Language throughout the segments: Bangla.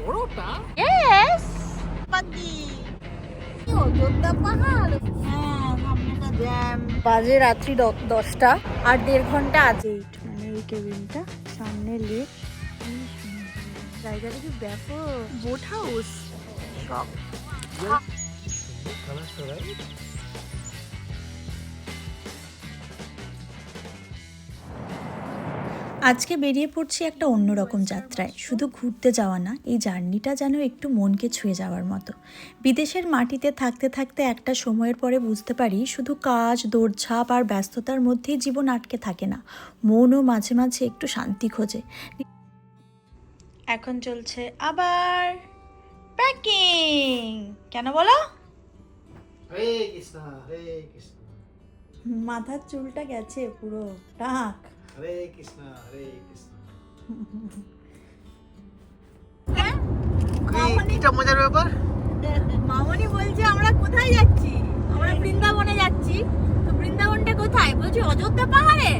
বড়টা? ইয়েস পাতি অযোধ্যা পাহাড়। হ্যাঁ, সামনেটা জ্যাম। বাজে রাত্রি 10টা আর 1.5 ঘন্টা আছে। মানে এই কেবিনটা সামনে লেক, জায়গাটা কি ব্যাপক। বোট হাউস সব। আজকে বেরিয়ে পড়ছি একটা অন্যরকম যাত্রায়। শুধু ঘুরতে যাওয়া না, এই জার্নিটা যেন একটু মনকে ছুঁয়ে যাওয়ার মতো। বিদেশের মাটিতে থাকতে থাকতে একটা সময়ের পরে বুঝতে পারি শুধু কাজ, দৌড়ঝাঁপ আর ব্যস্ততার মধ্যেই জীবন আটকে থাকে না, মনও মাঝে মাঝে একটু শান্তি খোঁজে। এখন চলছে আবার প্যাকিং। কেন বলো? হরে কৃষ্ণ, হরে কৃষ্ণ। মাথার চুলটা গেছে পুরো টাক। হরে কৃষ্ণ, হরে কৃষ্ণ। এটা মজার ব্যাপার। মামনি বলছে আমরা কোথায় যাচ্ছি? আমরা বৃন্দাবনে যাচ্ছি। তো বৃন্দাবনটা কোথায়? বলছি অযোধ্যা পাহাড়ে।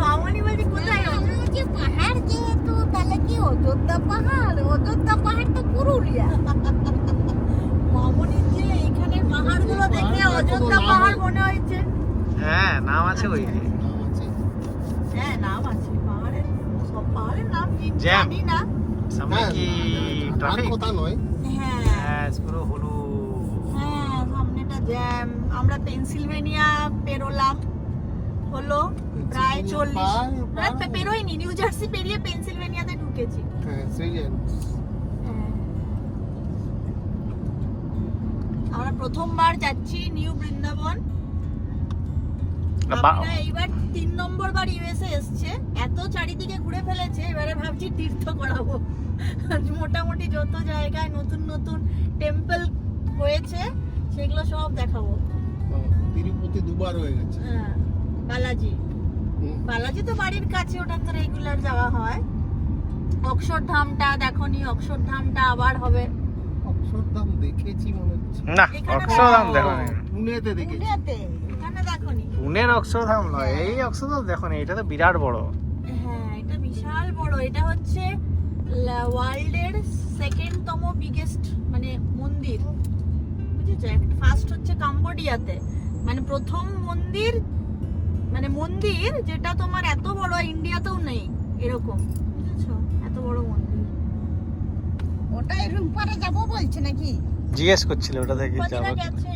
মামনি বলছে কোথায়? বলছি পাহাড় যেহেতু তাহলে কি অযোধ্যা পাহাড়? অযোধ্যা পাহাড় তো পুরুলিয়া। মামনি যে এখানে পাহাড়গুলো দেখে অযোধ্যা পাহাড় মনে হয়েছে। হ্যাঁ, নাম আছে ওই। হ্যাঁ, নাম আছে পাহাড়ের। সব পাহাড়ের নাম জ্যাম। জানি না। সামনে কি ট্রাফিক? কথা নয়। হ্যাঁ হ্যাঁ, পুরো হলু। হ্যাঁ, সামনেটা জ্যাম। আমরা পেনসিলভেনিয়া পেরোলাম, হলো প্রায় 40। পেরোইনি, নিউ জার্সি পেরিয়ে পেনসিলভেনিয়াতে ঢুকেছি। হ্যাঁ, সিরিয়ান। আমরা প্রথমবার যাচ্ছি নিউ বৃন্দাবন। আমরা এইবার 3 নম্বর বার ইউএসএ এসছে। এত চারিদিকে ঘুরে ফেলেছে, এবারে ভাবছি তীর্থ করাবো। মোটামুটি যত জায়গায় নতুন নতুন টেম্পল হয়েছে সেগুলো সব দেখাবো। তিরুপতি দুবার হয়ে গেছে। হ্যাঁ, বালাজি তো বাড়ির কাছে, ওটা তো রেগুলার যাওয়া হয়। অক্ষরধামটা দেখোনি? অক্ষরধামটা আবার হবে। অক্ষরধাম দেখেছি মনে হচ্ছে। না, অক্ষরধাম দেখো না। পুনেতে দেখেছি। পুনেতে, এখানে দেখোনি? পুনের অক্ষরধাম নয়, এই অক্ষরধাম দেখো না। এটা তো বিরাট বড়। হ্যাঁ, এটা বিশাল বড়। এটা হচ্ছে ওয়ার্ল্ডের 2nd-তম বিগেস্ট মানে মন্দির, বুঝেছো? ফার্স্ট হচ্ছে কাম্বোডিয়াতে, মানে প্রথম মন্দির, মানে মন্দির যেটা তোমার এত বড় ইন্ডিয়াতেও নেই এরকম, বুঝেছো? এত বড় মন্দির। ওটা এরকম পরে যাবো বলছে নাকি? জিজ্ঞেস করছিল ওটা থেকে রূপবাদীরা যাবো। গেছে,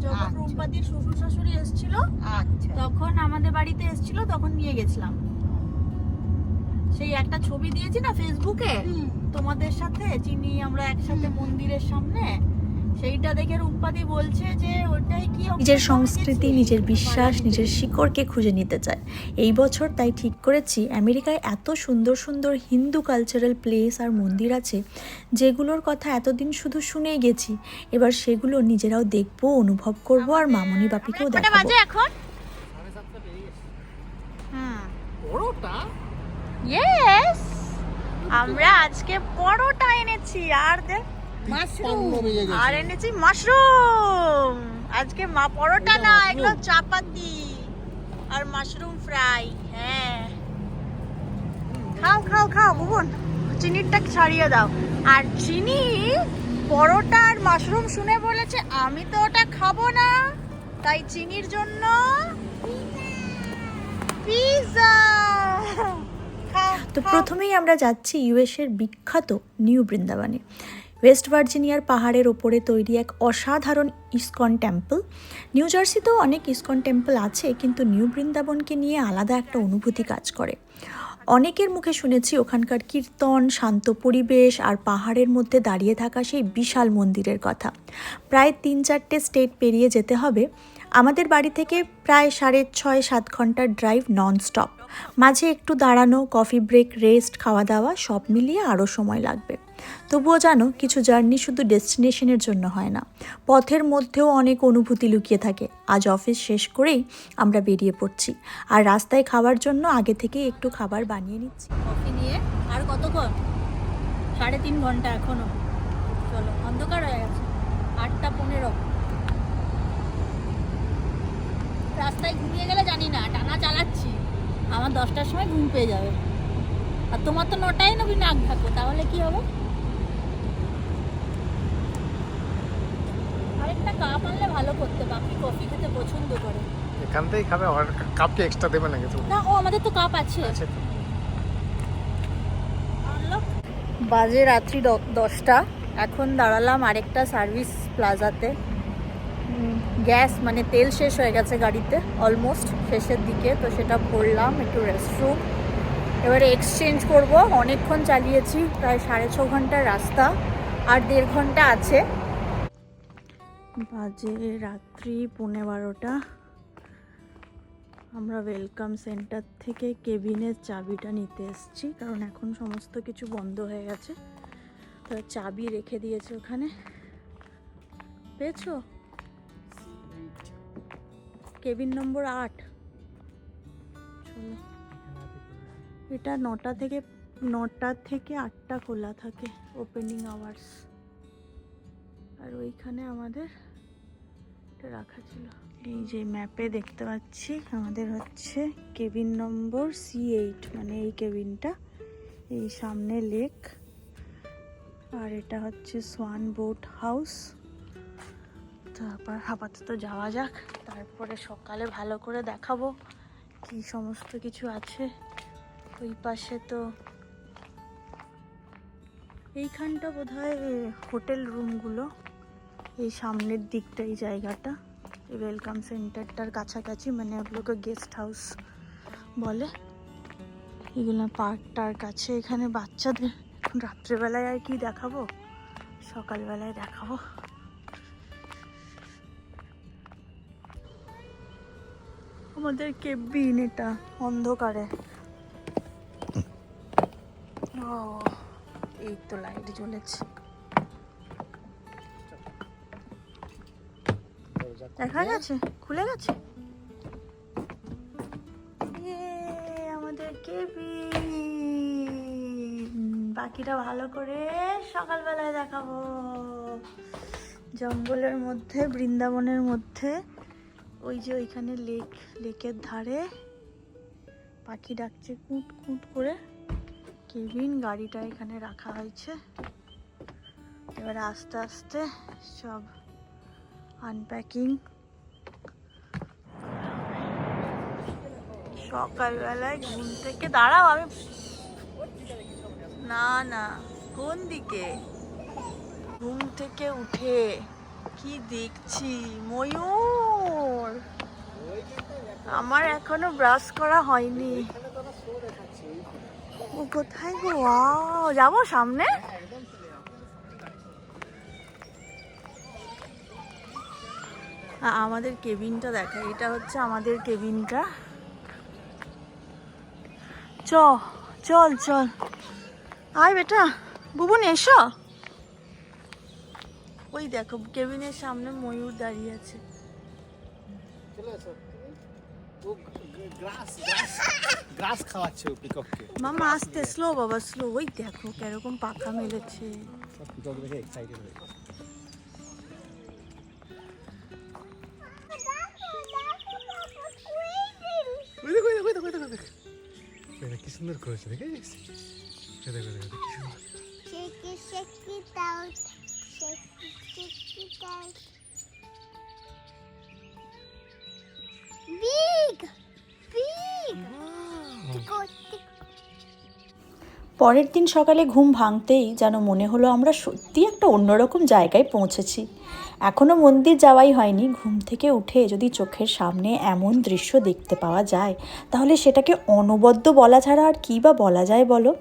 যখন রূপবাদীর শ্বশুর শাশুড়ি এসেছিল তখন আমাদের বাড়িতে এসেছিল, তখন নিয়ে গেছিলাম। সেই একটা ছবি দিয়েছি না ফেসবুকে তোমাদের সাথে, চিনি আমরা একসাথে মন্দিরের সামনে, সেইটা দেখে রূপবাদী বলছে যে ওটাই কি নিজের সংস্কৃতি, নিজের বিশ্বাস, নিজের শিকড়কে খুঁজে নিতে চায়। এই বছর তাই ঠিক করেছি আমেরিকায় এত সুন্দর সুন্দর হিন্দু কালচারাল প্লেস আর মন্দির আছে যেগুলোর কথা এতদিন শুধু শুনেই গেছি। এবার সেগুলো নিজেরাও দেখবো, অনুভব করব আর মামনি বাপিকেও দেখাবো। এখন বড়টা? ইয়েস, আমরা আজকে পরোটা এনেছি আর আর এনেছি মাশরুম। আজকে পরোটা না, এগুলো চাপাতি আর মাশরুম ফ্রাই। হ্যাঁ, খাও খাও খাও ভুবন, চিনিরটা ছাড়িয়ে দাও। আর চিনি পরোটা আর মাশরুম শুনে বলেছে আমি তো ওটা খাবো না, তাই চিনির জন্য পিৎজা। তো প্রথমেই আমরা যাচ্ছি ইউএসের বিখ্যাত নিউ বৃন্দাবনে। ওয়েস্ট ভার্জিনিয়ার পাহাড়ের ওপরে তৈরি এক অসাধারণ ইসকন টেম্পল। নিউ জার্সিতেও অনেক ইসকন টেম্পল আছে, কিন্তু নিউ বৃন্দাবনকে নিয়ে আলাদা একটা অনুভূতি কাজ করে। অনেকের মুখে শুনেছি ওখানকার কীর্তন, শান্ত পরিবেশ আর পাহাড়ের মধ্যে দাঁড়িয়ে থাকা সেই বিশাল মন্দিরের কথা। প্রায় 3-4টে স্টেট পেরিয়ে যেতে হবে। আমাদের বাড়ি থেকে প্রায় 6.5-7 ঘন্টার ড্রাইভ ননস্টপ। মাঝে একটু দাঁড়ানো, কফি ব্রেক, রেস্ট, খাওয়া দাওয়া সব মিলিয়ে আরও সময় লাগবে। তবুও জানো, কিছু জার্নি শুধু ডেস্টিনেশনের জন্য হয় না, পথের মধ্যেও অনেক অনুভূতি লুকিয়ে থাকে। আজ অফিস শেষ করেই আমরা বেরিয়ে পড়ছি, আর রাস্তায় খাওয়ার জন্য আগে থেকেই একটু খাবার বানিয়ে নিচ্ছি। কফি নিয়ে আর কতক্ষণ? 3.5 ঘন্টা এখনো। চলো, অন্ধকার হয়ে গেছে, 8:15। রাস্তায় ঘুমিয়ে গেলে জানি না, টানা চালাচ্ছি, আমার 10টার সময় ঘুম পেয়ে যাবে। আর তোমার তো 9টায় নাক থাকবে, তাহলে কি হবে? কাপ আনলে ভালো করতে, বাকি কফি খেতে পছন্দ করে। এখান থেকেই খাবে, আর কাপ কি এক্সট্রা দেবে নাকি তুমি? না, ও আমাদের তো কাপ আছে। আছে তো। বাজে রাত্রি 10টা। এখন দাঁড়ালাম আরেকটা সার্ভিস প্লাজাতে। গ্যাস মানে তেল শেষ হয়ে গেছে গাড়িতে, অলমোস্ট শেষের দিকে, তো সেটা ভরলাম। একটু রেস্টরুম, এবারে এক্সচেঞ্জ করব। অনেকক্ষণ চালিয়েছি, প্রায় 6.5 ঘন্টার রাস্তা, আর 1.5 ঘন্টা আছে। বাজে রাত্রি 12:15। আমরা ওয়েলকাম সেন্টার থেকে কেবিনের চাবিটা নিতে এসেছি, কারণ এখন সমস্ত কিছু বন্ধ হয়ে গেছে। তো চাবি রেখে দিয়েছে ওখানে। পেয়েছো? কেবিন নম্বর 8। চলো, এটা 9টা থেকে 8টা খোলা থাকে, ওপেনিং আওয়ার্স। আর ওইখানে আমাদের এটা রাখা ছিল। এই যে ম্যাপে দেখতে পাচ্ছি আমাদের হচ্ছে কেবিন নম্বর C8, মানে এই কেবিনটা। এই সামনে লেক, আর এটা হচ্ছে সোয়ান বোট হাউস। তারপর আপাতত যাওয়া যাক, তারপরে সকালে ভালো করে দেখাবো কি সমস্ত কিছু আছে। ওই পাশে তো এইখানটা বোধহয় হোটেল রুমগুলো, এই সামনের দিকটা, এই জায়গাটা এই ওয়েলকাম সেন্টারটার কাছাকাছি, মানে ওগুলোকে গেস্ট হাউস বলে। এগুলো পার্কটার কাছে। এখানে বাচ্চাদের এখন রাত্রেবেলায় আর কি দেখাবো, সকালবেলায় দেখাবো। আমাদের কেবিন এটা অন্ধকারে। ও, এই তো লাইট জ্বলেছে, দেখা গেছে, খুলে গেছে। আমাদের কেবিন, বাকিটা ভালো করে সকালবেলায় দেখাবো। জঙ্গলের মধ্যে, বৃন্দাবনের মধ্যে, ওই যে ওইখানে লেকের ধারে পাখি ডাকছে কুট কুট করে। কেবিন গাড়িটা এখানে রাখা হয়েছে। এবারে আস্তে আস্তে সব আনপ্যাকিং। সকালবেলায় ঘুম থেকে, দাঁড়াও আমি, না কোন দিকে, ঘুম থেকে উঠে কি দেখছি, ময়ূর। আমার এখনো ব্রাশ করা হয়নি। ও কোথায় গো? ওয়াও, যাবো সামনে। আমাদের কেবিনটা দেখা, এটা হচ্ছে আমাদের কেবিনটা। চল আয় বেটা, বুবুন এসো। ওই দেখো কেবিনের সামনে ময়ূর দাঁড়িয়ে আছে। গ্রাস খাওয়াচ্ছে ও পিকককে। মামা আস্তে, স্লো বাবা স্লো। ওই দেখো কিরকম পাখা মেলেছে। সব পিকক দেখে এক্সাইটেড হয়ে গেছে। কি সুন্দর করেছে, দেখেছিস? দেখো কি সুন্দর। Shake it out. Shake it out. Big. পরের দিন সকালে ঘুম ভাঙতেই যেন মনে হলো আমরা সত্যি একটা অন্যরকম জায়গায় পৌঁছেছি। এখনও মন্দির যাওয়াই হয়নি। ঘুম থেকে উঠে যদি চোখের সামনে এমন দৃশ্য দেখতে পাওয়া যায়, তাহলে সেটাকে অনবদ্য বলা ছাড়া আর কী বা বলা যায় বলো।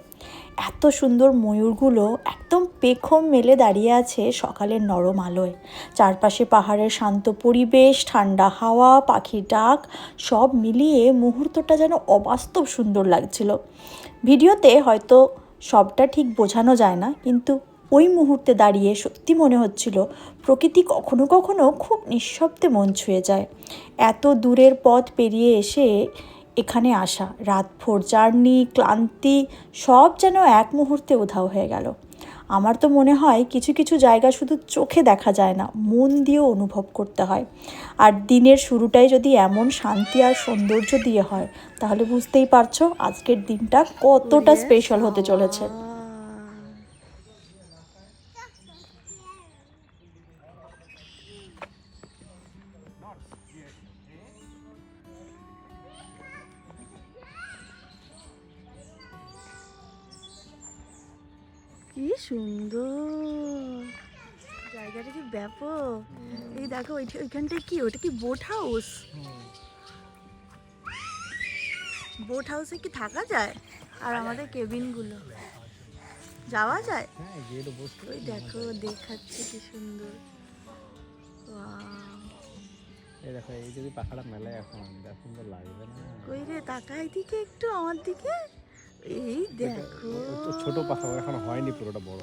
এত সুন্দর ময়ূরগুলো একদম পেখম মেলে দাঁড়িয়ে আছে সকালের নরম আলোয়। চারপাশে পাহাড়ের শান্ত পরিবেশ, ঠান্ডা হাওয়া, পাখির ডাক, সব মিলিয়ে মুহূর্তটা যেন অবাস্তব সুন্দর লাগছিল। ভিডিওতে হয়তো সবটা ঠিক বোঝানো যায় না, কিন্তু ওই মুহূর্তে দাঁড়িয়ে সত্যি মনে হচ্ছিল প্রকৃতি কখনো কখনো খুব নিঃশব্দে মন ছুঁয়ে যায়। এত দূরের পথ পেরিয়ে এসে এখানে আসা, রাতভর জার্নি, ক্লান্তি সব যেন এক মুহূর্তে উধাও হয়ে গেল। আমার তো মনে হয় কিছু কিছু জায়গা শুধু চোখে দেখা যায় না, মন দিয়েও অনুভব করতে হয়। আর দিনের শুরুটাই যদি এমন শান্তি আর সৌন্দর্য দিয়ে হয়, তাহলে বুঝতেই পারছো আজকের দিনটা কতটা স্পেশাল হতে চলেছে। কি সুন্দর জায়গাটা, কি ব্যাপক। এই দেখো ওইখানটায় কি, ওটা কি বোট হাউস? বোট হাউসে কি থাকা যায়? আর আমাদের কেবিন গুলো যাওয়া যায়? হ্যাঁ গেলে বসতে ওই দেখো দেখাচ্ছে কি সুন্দর। এই দেখো, এই যদি পাখাটা মেলে এখন দেখ সুন্দর লাগবে না? কই রে, তাকাই দিকে একটু আমার দিকে। এই দেখো ছোট পাখা এখন হয়নি, পুরোটা বড়।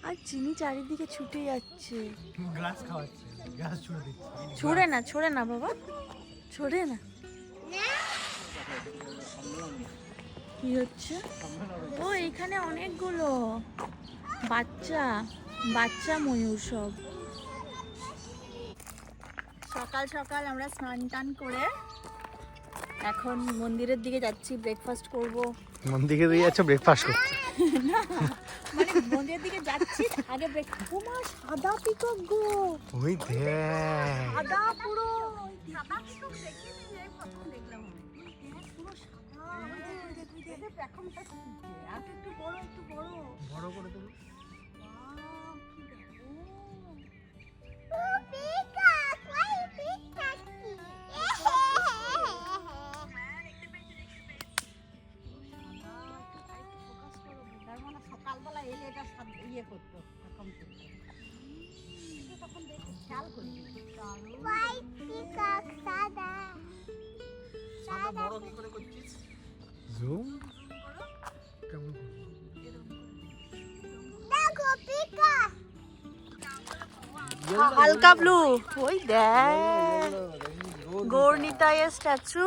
আর চিনি চারিদিকে ছুটে যাচ্ছে। গ্লাস খাওয়াচ্ছে, গ্লাস ছুঁড়ে দিচ্ছে। ছোড়ে না বাবা, ছোড়ে না। কি হচ্ছে? ও এখানে অনেকগুলো বাচ্চা ময়ূর সব। সকাল সকাল আমরা স্নান টান করে এখন মন্দিরের দিকে যাচ্ছি, ব্রেকফাস্ট করব। মন্দিরে দিয়ে যাচ্ছে ব্রেকফাস্ট করতে? মানে মন্দিরের দিকে যাচ্ছি আগে ব্রেকফাস্ট। ওমা সাদা পিকক গো, ওই দেখ, সাদা পুরো সাদা পিকক দেখিনি, এই প্রথম দেখলাম। পুরো সাদা, ওই দেখ পেখমটা ফুটছে, আর একটু বড় বড় করে দিল। সকালবেলা এলে এটা ইয়ে করতো, তখন দেখি খেয়াল করি। সাদা বড় কি করে করছিস? জুম কেমন করবো? হালকা ব্লু, ওই দেখ গৌরনীতায়ের স্ট্যাচু।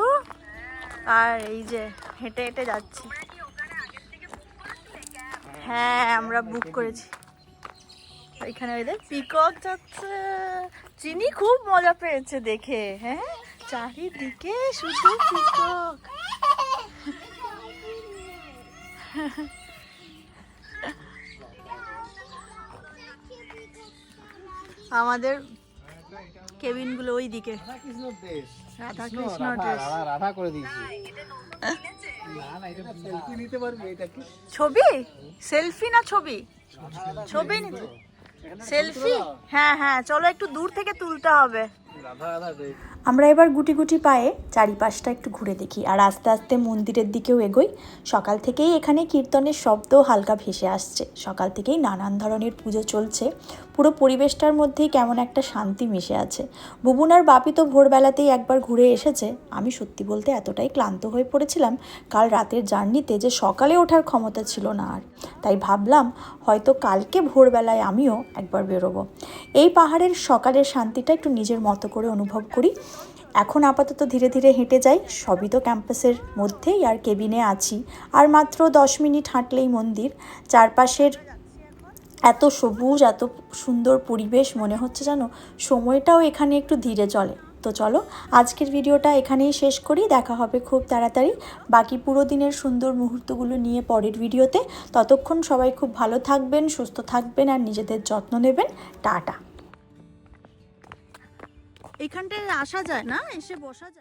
আর এই যে হেঁটে হেঁটে যাচ্ছি। হ্যাঁ আমরা বুক করেছি। এখানে ওই দেখ পিকক যাচ্ছে। চিনি খুব মজা পেয়েছে দেখে। হ্যাঁ চারিদিকে শুধু পিকক। আমাদের কেবিন গুলো ওই দিকে। রাধা কৃষ্ণ ড্রেস। রাধা করে দিয়েছি। না না, এটা সেলফি নিতে পারবে? এটা কি ছবি? সেলফি না ছবি? ছবি নিতে সেলফি? হ্যাঁ হ্যাঁ চলো একটু দূর থেকে তুলতে হবে। রাধা রাধা ড্রেস। আমরা এবার গুটি গুটি পায়ে চারিপাশটা একটু ঘুরে দেখি আর আস্তে আস্তে মন্দিরের দিকেও এগোই। সকাল থেকেই এখানে কীর্তনের শব্দ হালকা ভেসে আসছে। সকাল থেকেই নানান ধরনের পুজো চলছে। পুরো পরিবেশটার মধ্যেই কেমন একটা শান্তি মিশে আছে। বুবুন আর বাপি তো ভোরবেলাতেই একবার ঘুরে এসেছে। আমি সত্যি বলতে এতটাই ক্লান্ত হয়ে পড়েছিলাম কাল রাতের জার্নিতে যে সকালে ওঠার ক্ষমতা ছিল না আর। তাই ভাবলাম হয়তো কালকে ভোরবেলায় আমিও একবার বেরোবো। এই পাহাড়ের সকালের শান্তিটা একটু নিজের মতো করে অনুভব করি। এখন আপাতত ধীরে ধীরে হেঁটে যাই। সবই তো ক্যাম্পাসের মধ্যেই, আর কেবিনে আছি। আর মাত্র 10 মিনিট হাঁটলেই মন্দির। চারপাশের এত সবুজ, এত সুন্দর পরিবেশ, মনে হচ্ছে যেন সময়টাও এখানে একটু ধীরে চলে। তো চলো আজকের ভিডিওটা এখানেই শেষ করি। দেখা হবে খুব তাড়াতাড়ি বাকি পুরো দিনের সুন্দর মুহূর্তগুলো নিয়ে পরের ভিডিওতে। ততক্ষণ সবাই খুব ভালো থাকবেন, সুস্থ থাকবেন আর নিজেদের যত্ন নেবেন। টাটা। এইখানটায় আসা যায় না, এসে বসা যায়।